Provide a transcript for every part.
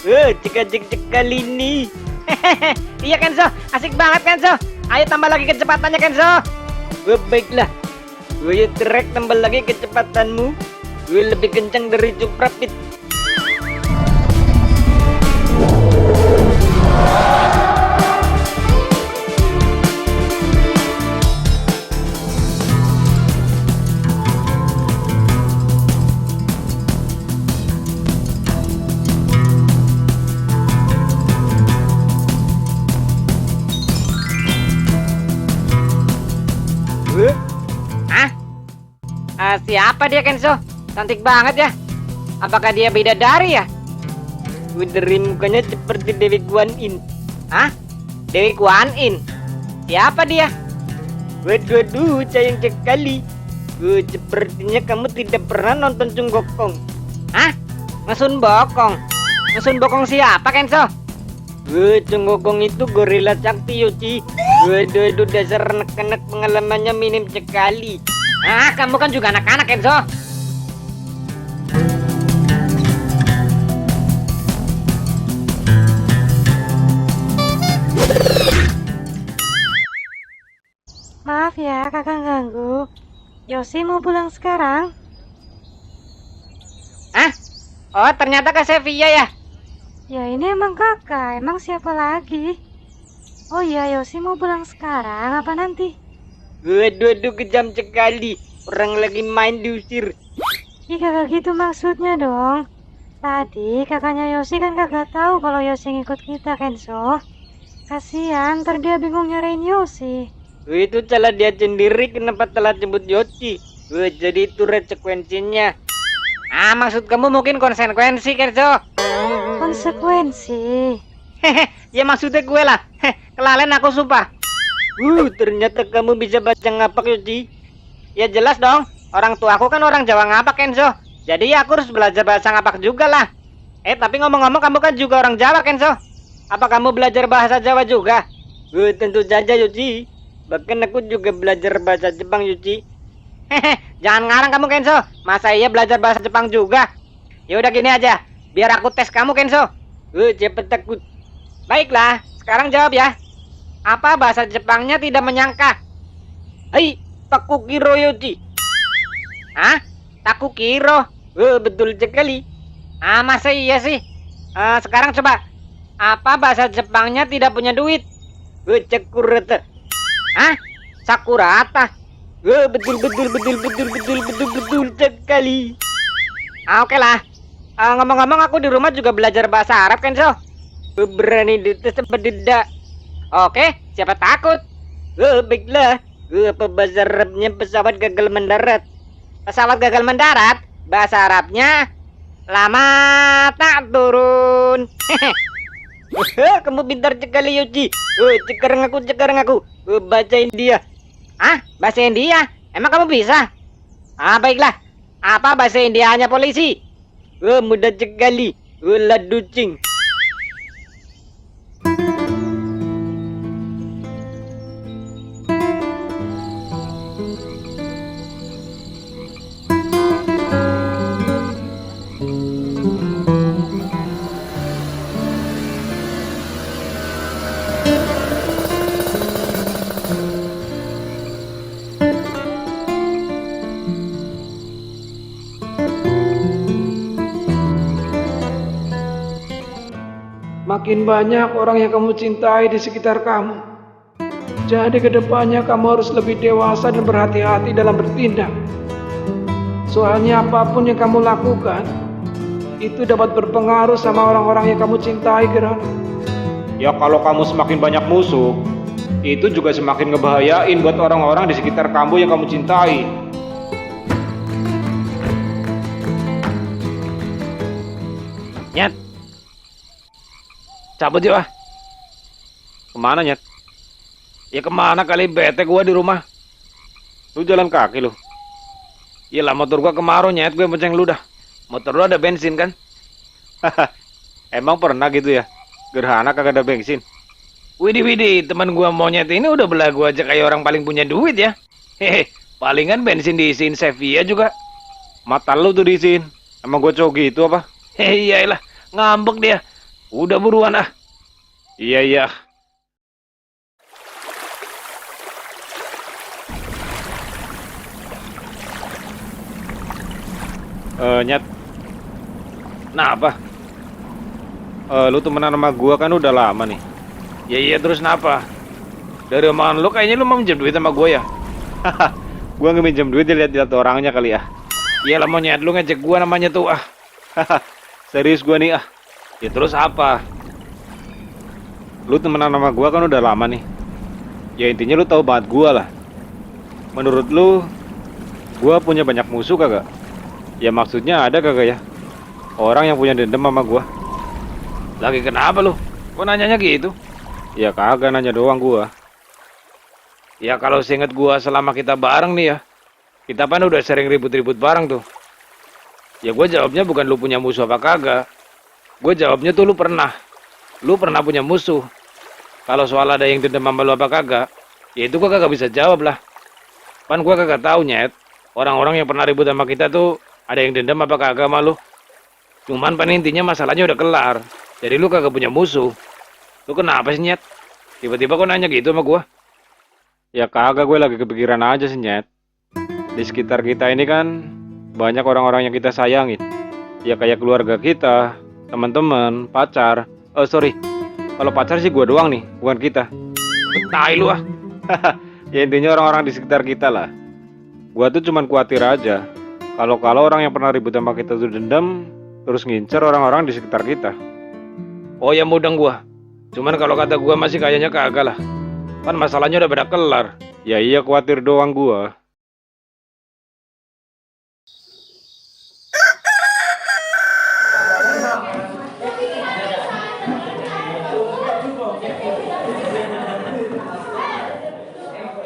Cek kali ini. Iya Kenzo, asik banget Kenzo. Ayo tambah lagi kecepatannya Kenzo. Baiklah. Gue trek tambah lagi kecepatanmu. Gue lebih kencang dari Cuprapit. Siapa dia Kenzo? Cantik banget ya. Apakah dia bidadari ya? Dari mukanya seperti Dewi Guan In. Dewi Guan In? Siapa dia? Waduh, sayang sekali. Sepertinya kamu tidak pernah nonton Sun Gokong. Ngesun Bokong? Ngesun Bokong siapa Kenzo? Sun Gokong itu gorila sakti Yoshi. Waduh, dasar anak-anak pengalamannya minim sekali. Kamu kan juga anak-anak Kenzo. Maaf ya kakak ganggu. Yoshi mau pulang sekarang? Oh ternyata ke Sevilla ya? Ya ini emang kakak, emang siapa lagi? Oh iya Yoshi mau pulang sekarang apa nanti? Waduh, kejam sekali. Orang lagi main diusir. Ih kagak gitu maksudnya dong. Tadi kakaknya Yoshi kan kagak tahu kalau Yoshi ngikut kita Kenzo. Kasian, ntar dia bingung nyariin Yoshi. Itu salah dia sendiri, kenapa telat jemput Yoshi? Jadi itu konsekuensinya. Maksud kamu mungkin konsekuensi Kenzo? Konsekuensi? Ya maksudnya gue lah. Kelalen aku sumpah. Ternyata kamu bisa baca ngapak Yoshi. Ya jelas dong, orang tuaku kan orang Jawa ngapak Kenzo. Jadi ya aku harus belajar bahasa ngapak juga lah. Tapi ngomong-ngomong kamu kan juga orang Jawa Kenzo. Apa kamu belajar bahasa Jawa juga? Tentu saja Yoshi. Bahkan aku juga belajar bahasa Jepang Yoshi. Jangan ngarang kamu Kenzo. Masa iya belajar bahasa Jepang juga? Ya udah gini aja, biar aku tes kamu Kenzo. Cepet takut. Baiklah, sekarang jawab ya. Apa bahasa Jepangnya tidak menyangka? Takukiro Yoshi. Takukiro? Betul sekali. Masa iya sih? Sekarang coba. Apa bahasa Jepangnya tidak punya duit? Sakurata. Sakurata? Betul sekali. Oke lah. Ngomong-ngomong aku di rumah juga belajar bahasa Arab Kenzo. Berani dites apa tidak? Oke, siapa takut? Baiklah. Apa bahasa Arabnya pesawat gagal mendarat? Pesawat gagal mendarat? Bahasa Arabnya lama tak turun. Kamu pintar sekali Yoshi. Cekareng aku. Bacain dia. Bahasa India? Emang kamu bisa? Baiklah. Apa bahasa Indianya polisi? Mudah sekali. Laducing. Makin banyak orang yang kamu cintai di sekitar kamu. Jadi kedepannya kamu harus lebih dewasa dan berhati-hati dalam bertindak. Soalnya apapun yang kamu lakukan, itu dapat berpengaruh sama orang-orang yang kamu cintai, Gerhana. Ya kalau kamu semakin banyak musuh, itu juga semakin ngebahayain buat orang-orang di sekitar kamu yang kamu cintai. Nyet, cabut yuk Kemana Nyet? Ya kemana kali, bete gua di rumah. Lu jalan kaki lu. Ya lah motor gua kemarau Nyet, gue bonceng lu dah. Motor lu ada bensin kan? Emang pernah gitu ya? Gerhana kagak ada bensin. Widih, teman gua monyet ini udah belagu aja kayak orang paling punya duit ya. Hehe, palingan bensin diisiin Sevilla juga. Mata lu tuh diisiin. Emang gue cowok gitu apa? Iyalah, ngambek dia. Udah buruan ah. Iya iya. Nyet. Nah apa? Lu temenan sama gua kan udah lama nih. Ya iya terus kenapa? Dari omongan lu kayaknya lu mau minjem duit sama gua ya? Haha, gua nggak minjem duit dilihat-lihat orangnya kali ya. Iya lah mau nyet lu ngecek gua namanya tuh ah. Haha, serius gua nih ah. Ya terus apa? Lu temenan sama gua kan udah lama nih. Ya intinya lu tahu banget gua lah. Menurut lu, gua punya banyak musuh kagak? Ya maksudnya ada kagak ya? Orang yang punya dendam sama gua. Lagi kenapa lu? Kok nanyanya gitu? Ya kagak nanya doang gua. Ya kalau seinget gua selama kita bareng nih ya, kita kan udah sering ribut-ribut bareng tuh. Ya gua jawabnya bukan lu punya musuh apa kagak. Gua jawabnya tuh lu pernah punya musuh. Kalau soal ada yang dendam sama lu apa kagak, ya itu gua kagak bisa jawab lah. Pan gua kagak tahu nyet. Orang-orang yang pernah ribut sama kita tuh ada yang dendam apa kagak sama lu. Cuman pan intinya masalahnya udah kelar. Jadi lu kagak punya musuh. Lu kenapa sih nyet? Tiba-tiba kok nanya gitu sama gua? Ya kagak, gue lagi kepikiran aja sih nyet. Di sekitar kita ini kan banyak orang-orang yang kita sayangin. Ya kayak keluarga kita, teman-teman, pacar. Sorry, kalau pacar sih gua doang nih, bukan kita. Tai lu ah. Ya intinya orang-orang di sekitar kita lah. Gua tuh cuman khawatir aja kalau orang yang pernah ribut sama kita tuh dendam terus ngincer orang-orang di sekitar kita. Oh ya mudeng gua. Cuman kalau kata gua masih kayaknya kagak lah. Kan masalahnya udah pada kelar. Ya iya khawatir doang gua.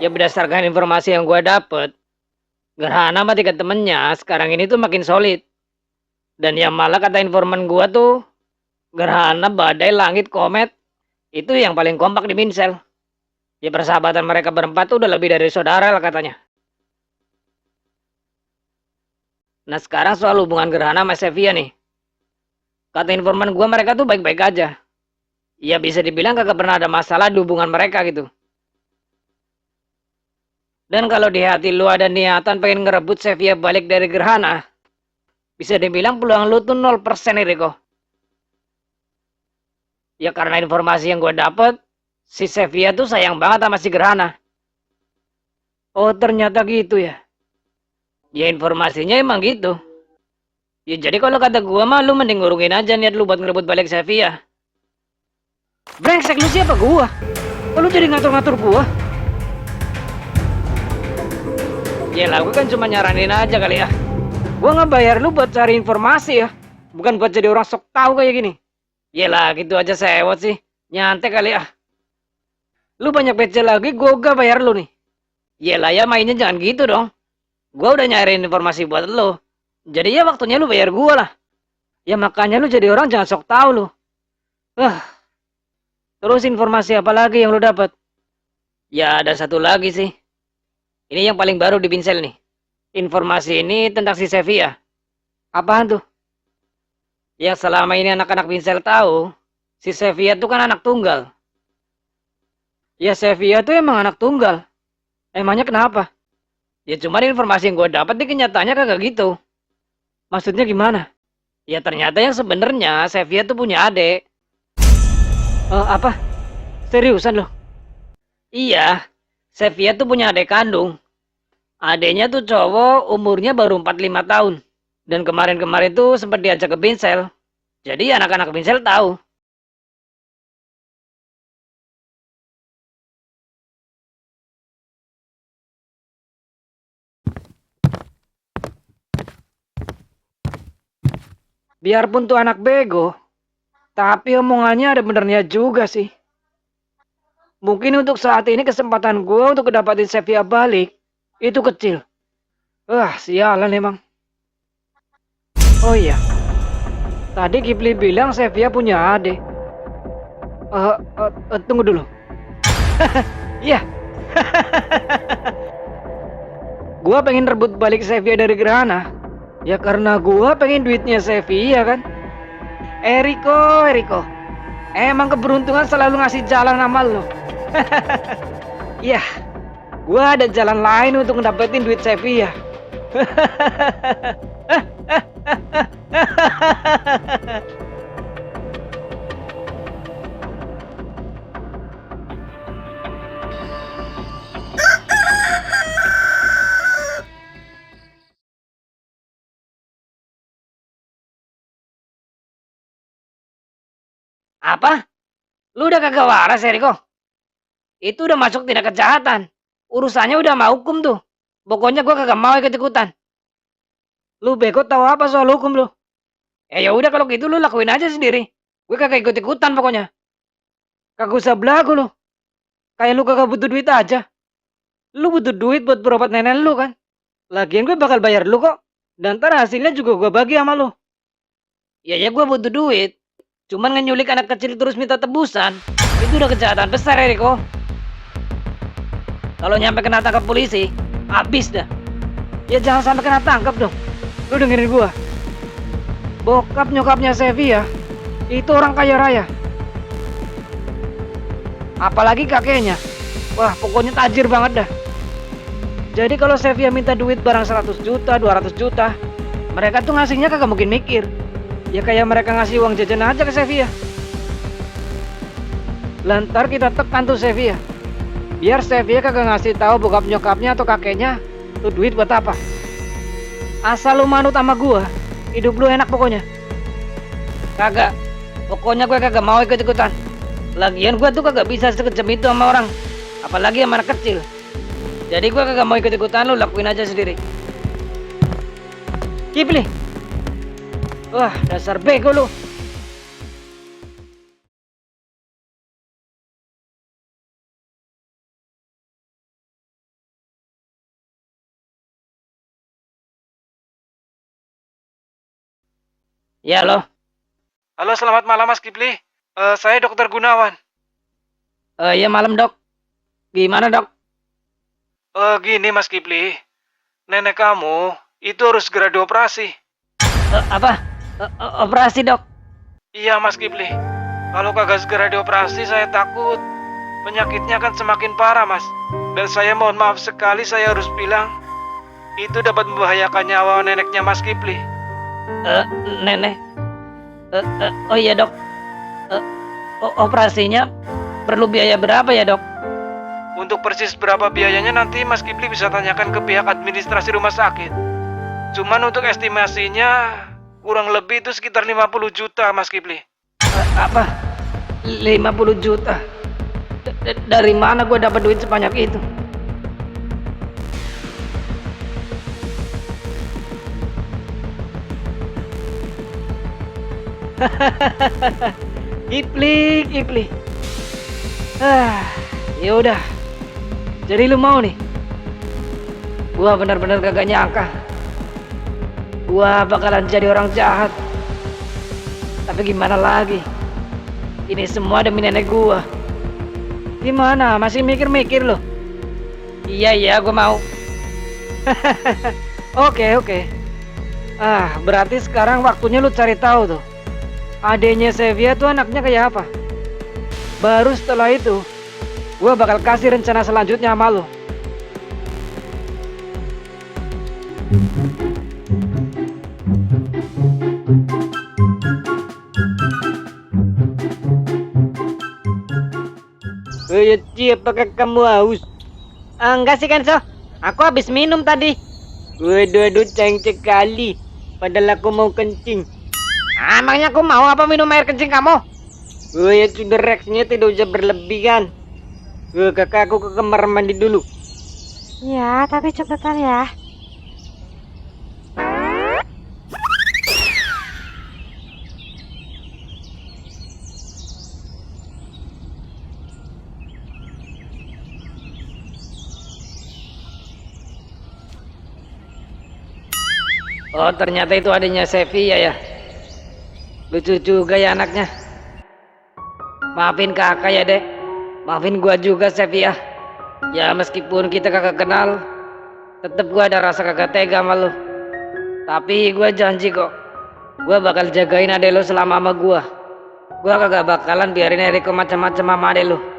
Ya berdasarkan informasi yang gue dapet, Gerhana sama 3 temennya sekarang ini tuh makin solid. Dan yang malah kata informan gue tuh, Gerhana, Badai, Langit, Komet, itu yang paling kompak di Minsel. Ya persahabatan mereka berempat tuh udah lebih dari saudara lah katanya. Nah sekarang soal hubungan Gerhana sama Sevia nih. Kata informan gue mereka tuh baik-baik aja. Ya bisa dibilang kagak pernah ada masalah di hubungan mereka gitu. Dan kalau di hati lu ada niatan pengen ngerebut Sevia balik dari Gerhana, bisa dibilang peluang lu tuh 0% nih Riko. Ya karena informasi yang gue dapet, si Sevia tuh sayang banget sama si Gerhana. Oh ternyata gitu ya. Ya informasinya emang gitu. Ya jadi kalau kata gue mah lu mending ngurungin aja niat lu buat ngerebut balik Sevia. Brengsek lu siapa gua? Kok lu jadi ngatur-ngatur gua? Yelah, gue kan cuma nyaranin aja kali ya. Gue nggak bayar lu buat cari informasi ya, bukan buat jadi orang sok tahu kayak gini. Yelah, gitu aja sewot sih, nyantai kali ya. Lu banyak PC lagi, gue gak bayar lu nih. Yelah ya, mainnya jangan gitu dong. Gue udah nyariin informasi buat lu, jadi ya waktunya lu bayar gue lah. Ya makanya lu jadi orang jangan sok tahu lu. Terus informasi apa lagi yang lu dapat? Ya ada satu lagi sih. Ini yang paling baru di Pinsel nih. Informasi ini tentang si Sevia. Apaan tuh? Yang selama ini anak-anak Pinsel tahu, si Sevia tuh kan anak tunggal. Ya Sevia tuh emang anak tunggal. Emangnya kenapa? Ya cuman informasi yang gue dapat di kenyataannya kagak gitu. Maksudnya gimana? Ya ternyata yang sebenarnya Sevia tuh punya adik. Apa? Seriusan loh? Iya, Sevia tuh punya adik kandung. Adeknya tuh cowok, umurnya baru 45 tahun. Dan kemarin-kemarin tuh sempat diajak ke Pinsel. Jadi anak-anak Pinsel tahu. Biarpun tuh anak bego, tapi omongannya ada benernya juga sih. Mungkin untuk saat ini kesempatan gue untuk dapatin Sevia balik itu kecil. Sialan emang. Oh iya, tadi Kipli bilang Sevia punya adik. Tunggu dulu. Iya. Gua pengen rebut balik Sevia dari Gerhana. Ya karena gua pengen duitnya Sevia kan. Eriko, Emang keberuntungan selalu ngasih jalan sama lo. Iya, gua ada jalan lain untuk ngedapetin duit Sevilla. Apa? Lu udah kagak waras, Eriko? Itu udah masuk tindak kejahatan. Urusannya udah mau hukum tuh. Pokoknya gua kagak mau ikut-ikutan. Lu bego tahu apa soal hukum lu? Ya udah kalau gitu lu lakuin aja sendiri. Gue kagak ikut-ikutan pokoknya. Kagak usah belagu lu. Kayak lu kagak butuh duit aja. Lu butuh duit buat berobat nenek lu kan? Lagian gue bakal bayar lu kok. Dan ntar hasilnya juga gue bagi sama lu. Ya gue butuh duit. Cuman ngenyulik anak kecil terus minta tebusan. Itu udah kejahatan besar, Eriko. Kalau nyampe kena tangkap polisi, habis dah. Ya jangan sampai kena tangkap dong. Lu dengerin gua. Bokap nyokapnya Sevilla itu orang kaya raya. Apalagi kakeknya. Wah, pokoknya tajir banget dah. Jadi kalau Sevilla minta duit barang 100 juta, 200 juta, mereka tuh ngasihnya kagak mungkin mikir. Ya kayak mereka ngasih uang jajan aja ke Sevilla. Lantar kita tekan tuh Sevilla. Biar Sevilla kagak ngasih tahu bokap nyokapnya atau kakeknya tuh duit buat apa. Asal lu manut sama gua, hidup lu enak pokoknya. Kagak. Pokoknya gue kagak mau ikut-ikutan. Lagian gue tuh kagak bisa sekejam itu sama orang. Apalagi sama anak kecil. Jadi gue kagak mau ikut-ikutan, lu lakuin aja sendiri. Kipli. Wah, dasar bego lu. Ya lo. Halo, selamat malam Mas Kipli. Saya Dokter Gunawan. Ya malam, Dok. Gimana, Dok? Gini Mas Kipli. Nenek kamu itu harus segera dioperasi. Apa? Operasi, Dok? Iya Mas Kipli. Kalau kagak segera dioperasi saya takut penyakitnya akan semakin parah Mas. Dan saya mohon maaf sekali saya harus bilang itu dapat membahayakan nyawa neneknya Mas Kipli. Nenek. Oh iya, Dok. Operasinya perlu biaya berapa ya, Dok? Untuk persis berapa biayanya nanti Mas Kipli bisa tanyakan ke pihak administrasi rumah sakit. Cuman untuk estimasinya kurang lebih itu sekitar 50 juta Mas Kipli. Apa? 50 juta? Dari mana gue dapat duit sebanyak itu? Kipli. Yaudah. Jadi lu mau nih? Gua benar-benar kagak nyangka. Gua bakalan jadi orang jahat. Tapi gimana lagi? Ini semua demi nenek gua. Gimana? Masih mikir-mikir loh? Iya, gua mau. Oke. Berarti sekarang waktunya lu cari tahu tuh. Adenya Sevilla tuh anaknya kayak apa? Baru setelah itu, gua bakal kasih rencana selanjutnya sama lu. Apakah kamu haus? Enggak sih, Kenzo. Aku habis minum tadi. Waduh, cengcek kali. Padahal aku mau kencing. Emangnya aku mau apa minum air kencing kamu? Sudah reaksinya tidak usah berlebihan. Kakak aku ke kamar mandi dulu. Ya, tapi cepetan ya. Oh, ternyata itu adanya Sevilla ya. Lucu juga ya anaknya. Maafin kakak ya, Dek. Maafin gua juga, Sevilla. Ya meskipun kita kagak kenal, tetep gua ada rasa kagak tega sama lu. Tapi gua janji kok, gua bakal jagain adek lu selama sama gua. Gua kagak bakalan biarin Eriko macam-macam sama ade lu.